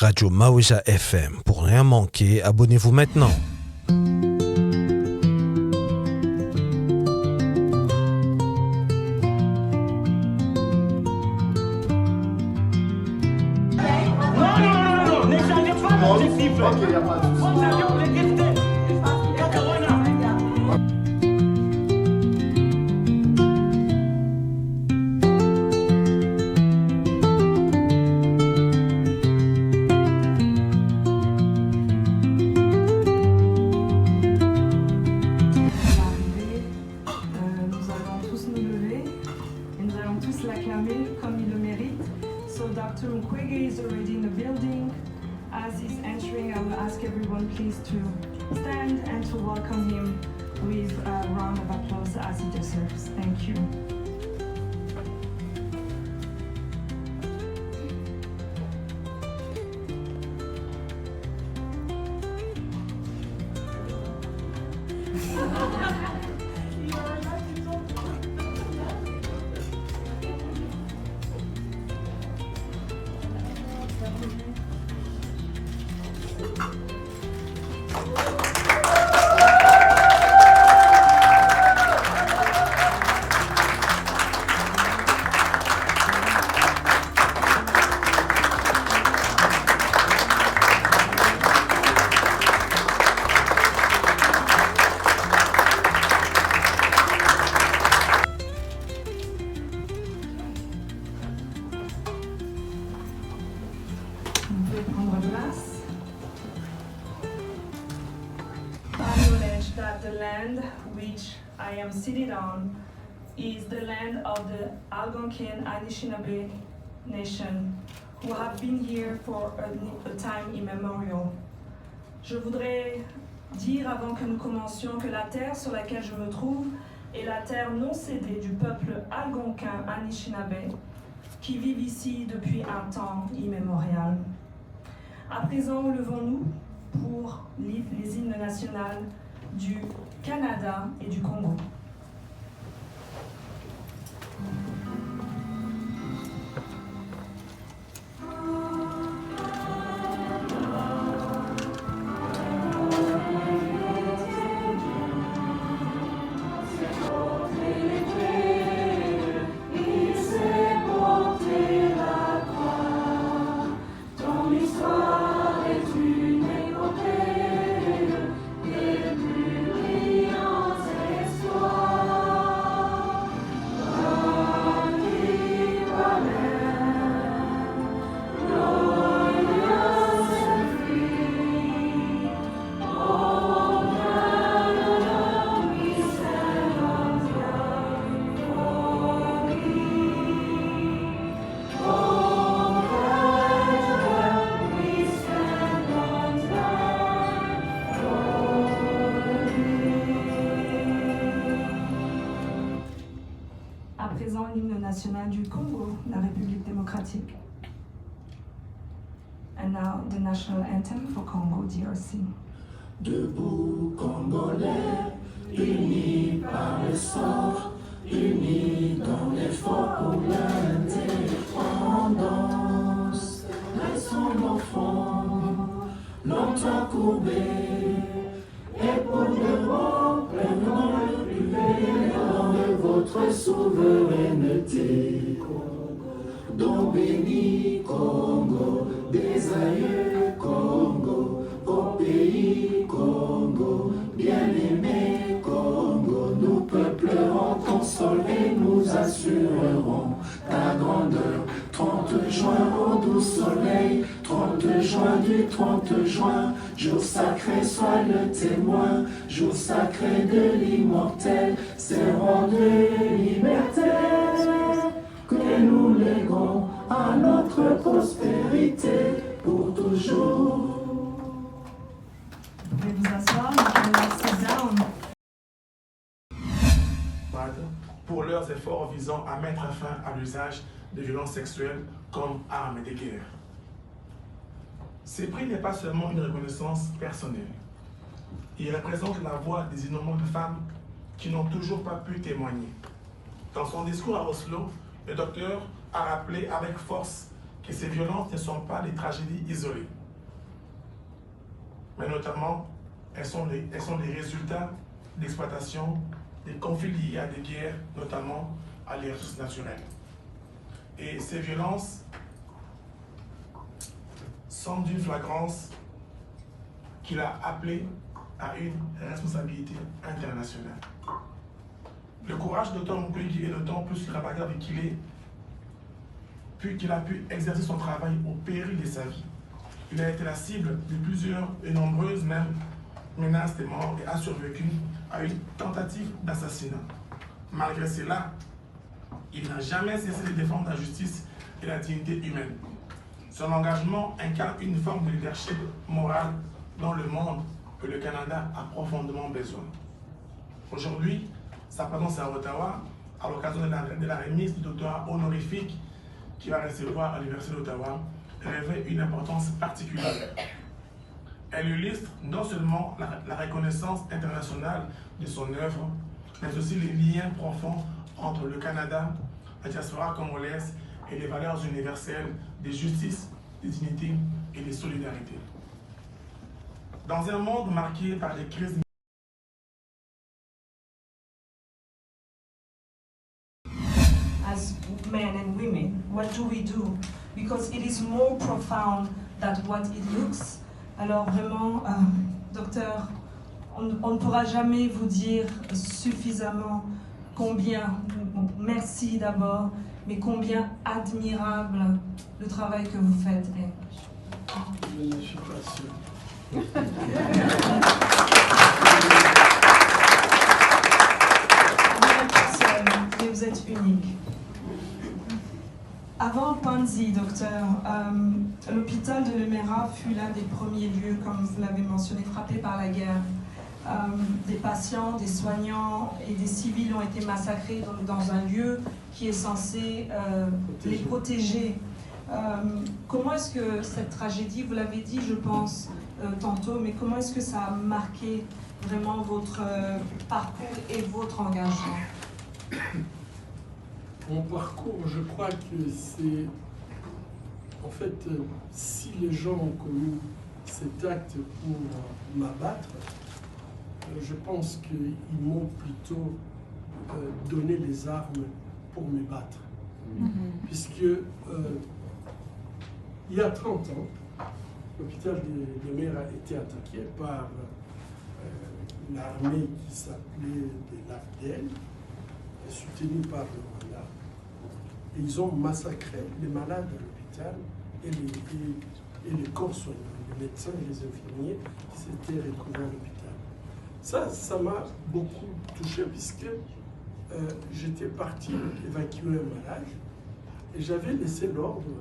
Radio Maweza FM. Pour rien manquer, abonnez-vous maintenant. Is the land of the Algonquin Anishinaabe Nation, who have been here for a time immemorial. Je voudrais dire avant que nous commencions que la terre sur laquelle je me trouve est la terre non cédée du peuple algonquin Anishinaabe qui vivent ici depuis un temps immémorial. À présent, levons-nous pour les hymnes nationaux du Canada et du Congo. National du Congo, la République démocratique. And now the national anthem for Congo DRC. Debout Congolais, unis par le sort, unis dans l'effort pour l'indépendance. Laissons nos fronts longtemps courbés, et pour de bon, prenons le plus brillant de votre souveraineté. Don béni Congo, des aïeux Congo, au pays Congo, bien-aimé Congo, nous peuplerons ton sol et nous assurerons ta grandeur. 30 juin au doux soleil, 30 juin du 30 juin, jour sacré sois le témoin, jour sacré de l'immortel, serment de liberté, que nous léguons à notre prospérité pour toujours. Vous pouvez vous asseoir, sit down. Pour leurs efforts visant à mettre fin à l'usage de violences sexuelles comme arme de guerre. Ce prix n'est pas seulement une reconnaissance personnelle. Il représente la voix des innombrables femmes qui n'ont toujours pas pu témoigner. Dans son discours à Oslo, le docteur a rappelé avec force que ces violences ne sont pas des tragédies isolées, mais notamment elles sont les résultats d'exploitation, des conflits liés à des guerres, notamment à les ressources naturelles. Et ces violences sont d'une flagrance qu'il a appelée à une responsabilité internationale. Le courage de Tom Mukwege est d'autant plus remarquable qu'il a pu exercer son travail au péril de sa vie. Il a été la cible de plusieurs et nombreuses même menaces de mort et a survécu à une tentative d'assassinat. Malgré cela, il n'a jamais cessé de défendre la justice et la dignité humaine. Son engagement incarne une forme de leadership moral dont le monde et le Canada a profondément besoin. Aujourd'hui, sa présence à Ottawa, à l'occasion de la remise du doctorat honorifique qu'il va recevoir à l'Université d'Ottawa, revêt une importance particulière. Elle illustre non seulement la reconnaissance internationale de son œuvre, mais aussi les liens profonds entre le Canada, la diaspora congolaise et les valeurs universelles de justice, de dignité et de solidarité. Dans un monde marqué par des crises as men and women, what do we do? Because it is more profound than what it looks. Alors vraiment, docteur, on ne pourra jamais vous dire suffisamment combien, merci d'abord, mais combien admirable le travail que vous faites est. Je ne suis pas sûr. Vous n'êtes pas seul, mais vous êtes unique. Avant Panzi, docteur, l'hôpital de Lemera fut l'un des premiers lieux, comme vous l'avez mentionné, frappé par la guerre. Des patients, des soignants et des civils ont été massacrés dans un lieu qui est censé les protéger. Comment est-ce que cette tragédie, vous l'avez dit, je pense, tantôt, mais comment est-ce que ça a marqué vraiment votre parcours et votre engagement? Mon parcours, je crois que c'est... En fait, si les gens ont commis cet acte pour m'abattre, je pense qu'ils m'ont plutôt donné les armes pour me battre. Puisque il y a 30 ans, l'hôpital de Lemera a été attaqué par l'armée qui s'appelait l'AFDL, soutenue par le Rwanda. Et ils ont massacré les malades à l'hôpital et les corps soignants, les médecins et les infirmiers qui s'étaient retrouvés à l'hôpital. Ça m'a beaucoup touché puisque j'étais parti évacuer un malade et j'avais laissé l'ordre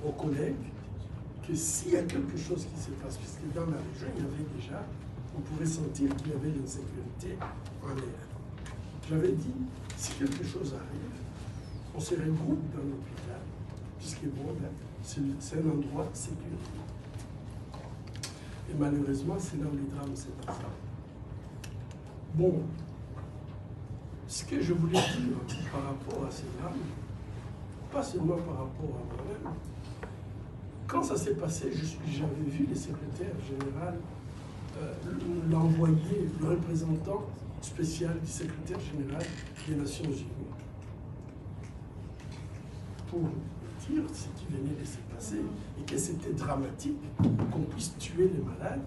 aux collègues que s'il y a quelque chose qui se passe, puisque dans la région, il y avait déjà, on pouvait sentir qu'il y avait l'insécurité en l'air. J'avais dit, si quelque chose arrive, on se regroupe dans l'hôpital, puisque bon, c'est un endroit sécurisé. Et malheureusement, c'est là où les drames s'est passé. Bon, ce que je voulais dire par rapport à ces drames, pas seulement par rapport à moi-même, quand ça s'est passé, j'avais vu le secrétaire général l'envoyé, le représentant spécial du secrétaire général des Nations Unies, pour dire ce qui venait de se passer et que c'était dramatique qu'on puisse tuer les malades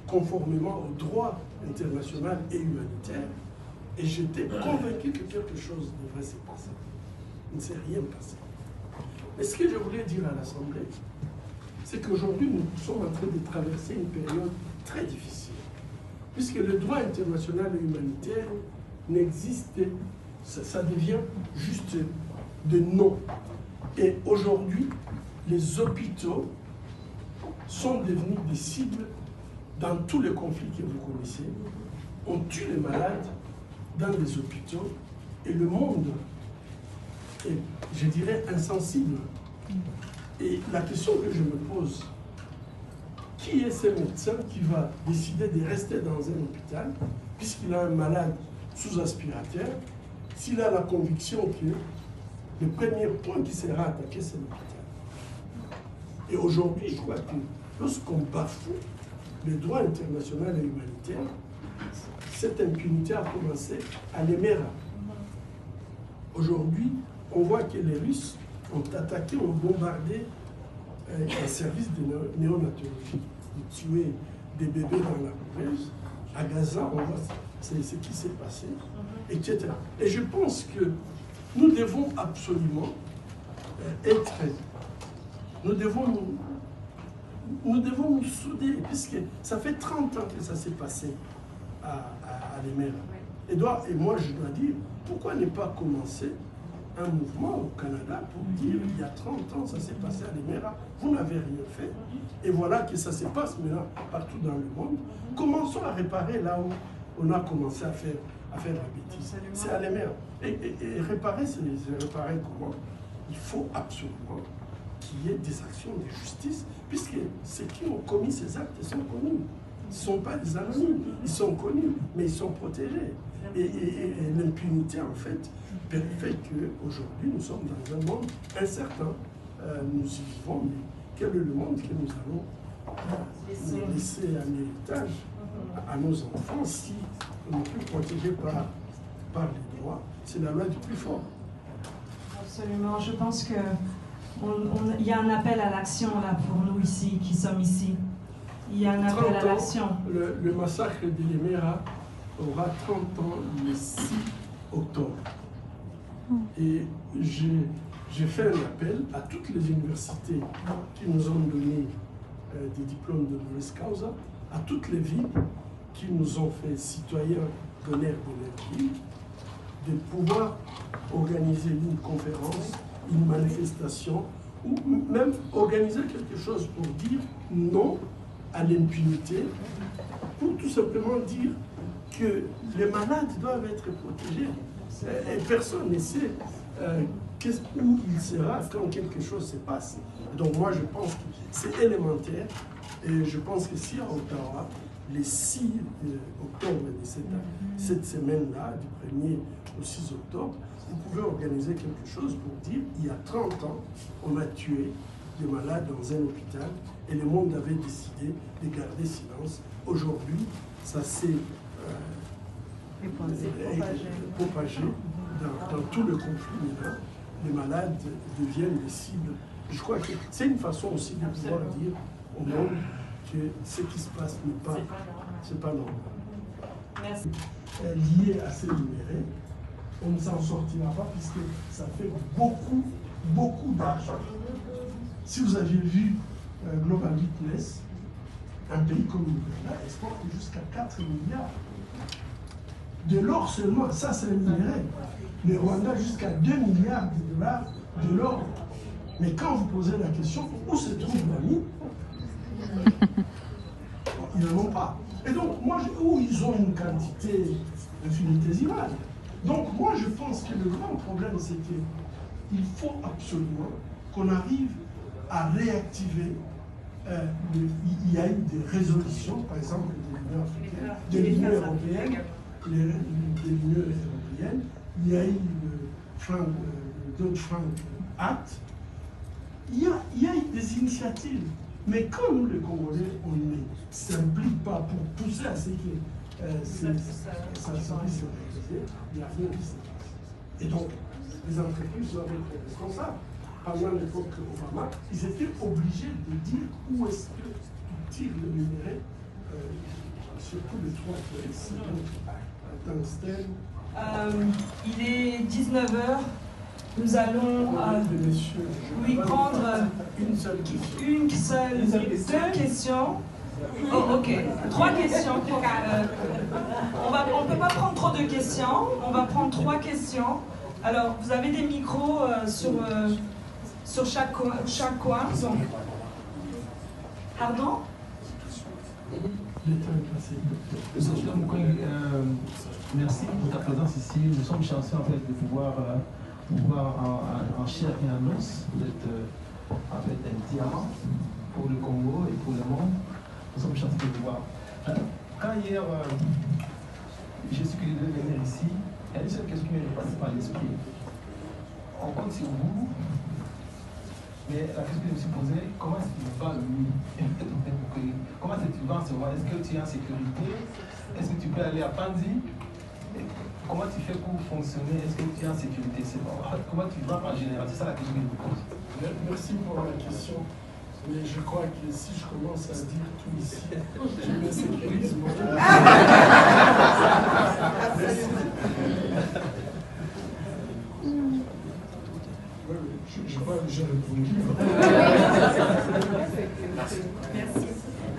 conformément au droit international et humanitaire. Et j'étais convaincu que quelque chose devrait se passer. Il ne s'est rien passé. Mais ce que je voulais dire à l'Assemblée, c'est qu'aujourd'hui, nous sommes en train de traverser une période très difficile, puisque le droit international et humanitaire n'existe, ça devient juste de nom. Et aujourd'hui, les hôpitaux sont devenus des cibles dans tous les conflits que vous connaissez. On tue les malades dans les hôpitaux et le monde est, je dirais, insensible. Et la question que je me pose, qui est ce médecin qui va décider de rester dans un hôpital puisqu'il a un malade sous aspirateur, s'il a la conviction le premier point qui sera attaqué, c'est l'hôpital. Et aujourd'hui, je crois que lorsqu'on bafoue le droit international et humanitaire, cette impunité a commencé à l'Emera. Aujourd'hui, on voit que les Russes ont attaqué, ont bombardé un service de néonatologie, ont tué des bébés dans la poubelle. À Gaza, on voit ce qui s'est passé, etc. Et je pense que nous devons absolument nous devons nous souder, puisque ça fait 30 ans que ça s'est passé à l'Emera. Et moi, je dois dire, pourquoi ne pas commencer un mouvement au Canada pour dire, il y a 30 ans, ça s'est passé à l'Emera, vous n'avez rien fait, et voilà que ça se passe maintenant partout dans le monde. Commençons à réparer là où on a commencé à faire la bêtise. C'est à l'Emera. Et réparer, c'est réparer comment? Il faut absolument qu'il y ait des actions de justice, puisque ceux qui ont commis ces actes sont connus. Ils ne sont pas des anonymes, ils sont connus, mais ils sont protégés. Et l'impunité, en fait qu'aujourd'hui, nous sommes dans un monde incertain. Nous y vivons, mais quel est le monde que nous allons laisser un héritage à nos enfants si on n'est plus protégé par les droits? C'est la loi du plus fort. Absolument. Je pense qu'il y a un appel à l'action là pour nous ici, qui sommes ici. Il y a un appel à l'action. Le massacre de l'Emera aura 30 ans le 6 octobre. Et j'ai fait un appel à toutes les universités qui nous ont donné des diplômes de honoris causa, à toutes les villes qui nous ont fait citoyens d'honneur de leur ville, de pouvoir organiser une conférence, une manifestation, ou même organiser quelque chose pour dire non à l'impunité, pour tout simplement dire que les malades doivent être protégés. Et personne ne sait où il sera quand quelque chose se passe. Donc moi je pense que c'est élémentaire, et je pense que si à Ottawa, les 6 octobre de cette semaine-là, du 1er au 6 octobre, vous pouvez organiser quelque chose pour dire il y a 30 ans, on a tué des malades dans un hôpital et le monde avait décidé de garder silence. Aujourd'hui, ça s'est propagé dans tout le conflit. Maintenant, les malades deviennent des cibles. Je crois que c'est une façon aussi de pouvoir dire au monde que ce qui se passe c'est pas normal. Merci. Lié à ces numérés, on ne s'en sortira pas puisque ça fait beaucoup d'argent. Si vous aviez vu Global Witness, un pays comme l'Ouganda exporte jusqu'à 4 milliards. De l'or seulement, ça c'est un minéré. Le Rwanda jusqu'à 2 milliards de dollars de l'or. Mais quand vous posez la question, où se trouve la mine? Ils n'en ont pas. Et donc, où ils ont une quantité infinitésimale. Donc, moi, je pense que le grand problème, c'est qu'il faut absolument qu'on arrive à réactiver. Il y a eu des résolutions, par exemple, de l'Union européenne, il y a eu le Dodd-Frank Act. Il y a eu des initiatives. Mais quand nous, les Congolais, on ne s'implique pas pour pousser à ce que ça puisse se réaliser, il n'y a rien qui se passe. Et donc, les entreprises doivent être responsables. Pendant l'époque Obama, ils étaient obligés de dire où est-ce qu'ils tirent le minerai, surtout les 3 pièces, tungstène. Il est 19h. Nous allons prendre deux questions. Oh, ok. 3 questions. On ne peut pas prendre trop de questions. On va prendre 3 questions. Alors, vous avez des micros sur chaque coin. Donc... Pardon? Merci pour ta présence ici. Nous sommes chanceux en fait de pouvoir en chair et en os d'être en fait un diamant pour le Congo et pour le monde. Nous sommes chanceux de pouvoir. Quand hier j'ai su que je devais venir ici, il y a une seule question qui m'est passée par l'esprit. on compte sur vous. Mais la question que je me suis posée, comment est-ce qu'il va lui? Comment est-ce que tu vas recevoir? Est-ce que tu es en sécurité? Est-ce que tu peux aller à Panzi? Comment tu fais pour fonctionner? Est-ce que tu es en sécurité? Comment tu vas en général? C'est ça la question que je me pose. Merci pour la question. Mais je crois que si je commence à dire tout ici, je me sécurise moi-même. Je crois que j'ai répondu. Merci.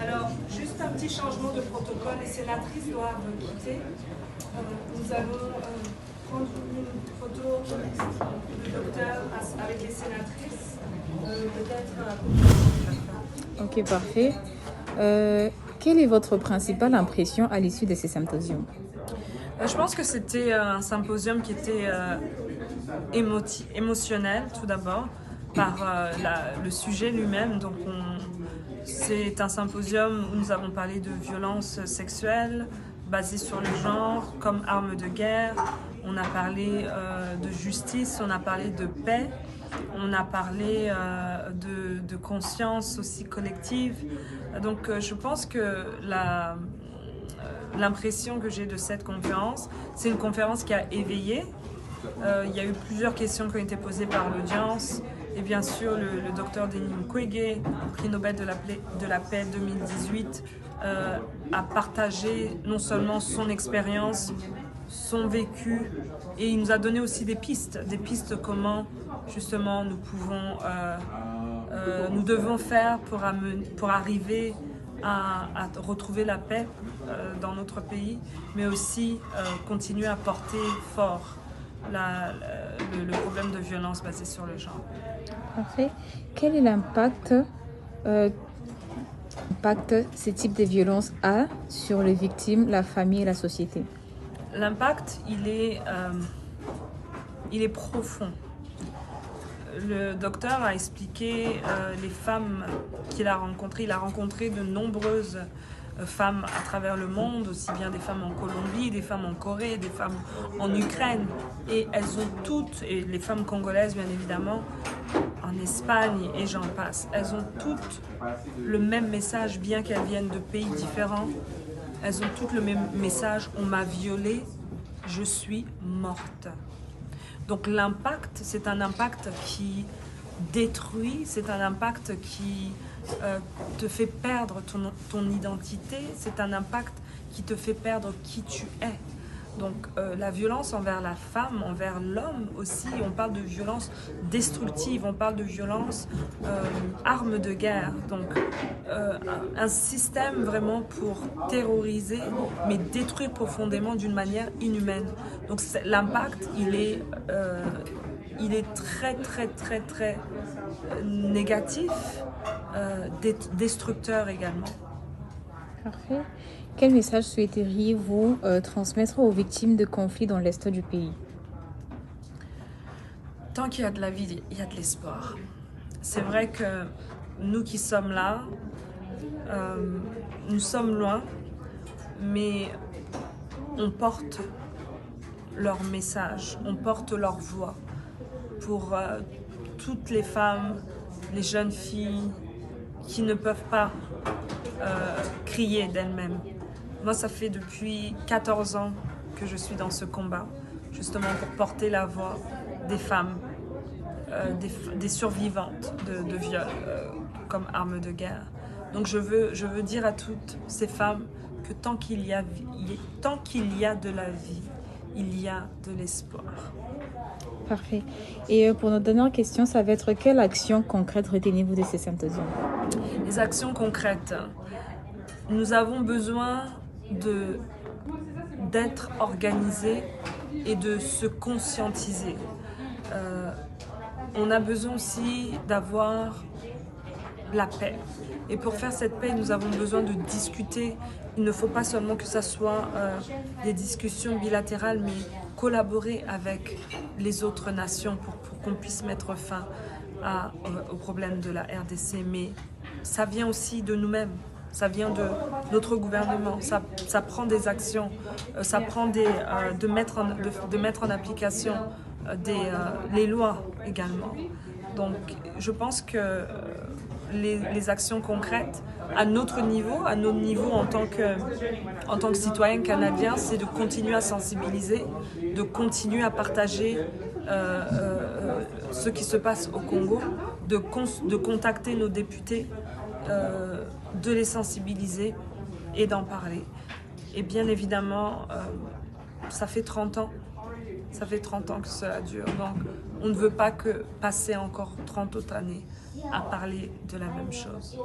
Alors, juste un petit changement de protocole. Les sénatrices doivent quitter. Nous allons prendre une photo du docteur avec les sénatrices. Ok, parfait. Quelle est votre principale impression à l'issue de ces symposiums? Je pense que c'était un symposium qui était émotionnel tout d'abord par le sujet lui-même. Donc c'est un symposium où nous avons parlé de violences sexuelles basées sur le genre comme arme de guerre. On a parlé de justice, on a parlé de paix, on a parlé de conscience aussi collective. Donc je pense que l'impression que j'ai de cette conférence, c'est une conférence qui a éveillé. Il y a eu plusieurs questions qui ont été posées par l'audience. Et bien sûr, le docteur Denis Mukwege, prix Nobel de la paix 2018, a partagé non seulement son expérience, son vécu, et il nous a donné aussi des pistes comment justement nous devons faire pour arriver à retrouver la paix dans notre pays, mais aussi continuer à porter fort le problème de violence basée sur le genre. Parfait. Quel est l'impact ce type de violence a sur les victimes, la famille et la société? L'impact, il est profond. Le docteur a expliqué les femmes qu'il a rencontrées. Il a rencontré de nombreuses femmes à travers le monde, aussi bien des femmes en Colombie, des femmes en Corée, des femmes en Ukraine. Et elles ont toutes, et les femmes congolaises bien évidemment, en Espagne et j'en passe, elles ont toutes le même message, bien qu'elles viennent de pays différents. Elles ont toutes le même message, on m'a violée, je suis morte. Donc l'impact, c'est un impact qui détruit, c'est un impact qui te fait perdre ton identité, c'est un impact qui te fait perdre qui tu es. Donc la violence envers la femme, envers l'homme aussi, on parle de violence destructive, on parle de violence arme de guerre. Donc un système vraiment pour terroriser, mais détruire profondément d'une manière inhumaine. Donc l'impact, il est très très très très négatif, destructeur également. Parfait. Quel message souhaiteriez-vous transmettre aux victimes de conflits dans l'est du pays? Tant qu'il y a de la vie, il y a de l'espoir. C'est vrai que nous qui sommes là, nous sommes loin, mais on porte leur message, on porte leur voix pour toutes les femmes, les jeunes filles qui ne peuvent pas crier d'elles-mêmes. Moi, ça fait depuis 14 ans que je suis dans ce combat, justement pour porter la voix des femmes, des survivantes de viol comme arme de guerre. Donc je veux dire à toutes ces femmes que tant qu'il y a de la vie, il y a de l'espoir. Parfait. Et pour notre dernière question, ça va être quelle action concrète retenez-vous de ces symposiums? Les actions concrètes. Nous avons besoin d'être organisés et de se conscientiser. On a besoin aussi d'avoir la paix. Et pour faire cette paix, nous avons besoin de discuter. Il ne faut pas seulement que ça soit des discussions bilatérales, mais collaborer avec les autres nations pour qu'on puisse mettre fin au problème de la RDC. Mais ça vient aussi de nous-mêmes. Ça vient de notre gouvernement, ça prend des actions, ça prend de mettre en application les lois également. Donc je pense que les actions concrètes à notre niveau en tant que citoyen canadien, c'est de continuer à sensibiliser, de continuer à partager ce qui se passe au Congo, de contacter nos députés, de les sensibiliser et d'en parler. Et bien évidemment, ça fait 30 ans. Ça fait 30 ans que cela dure. Donc, on ne veut pas que passer encore 30 autres années à parler de la même chose.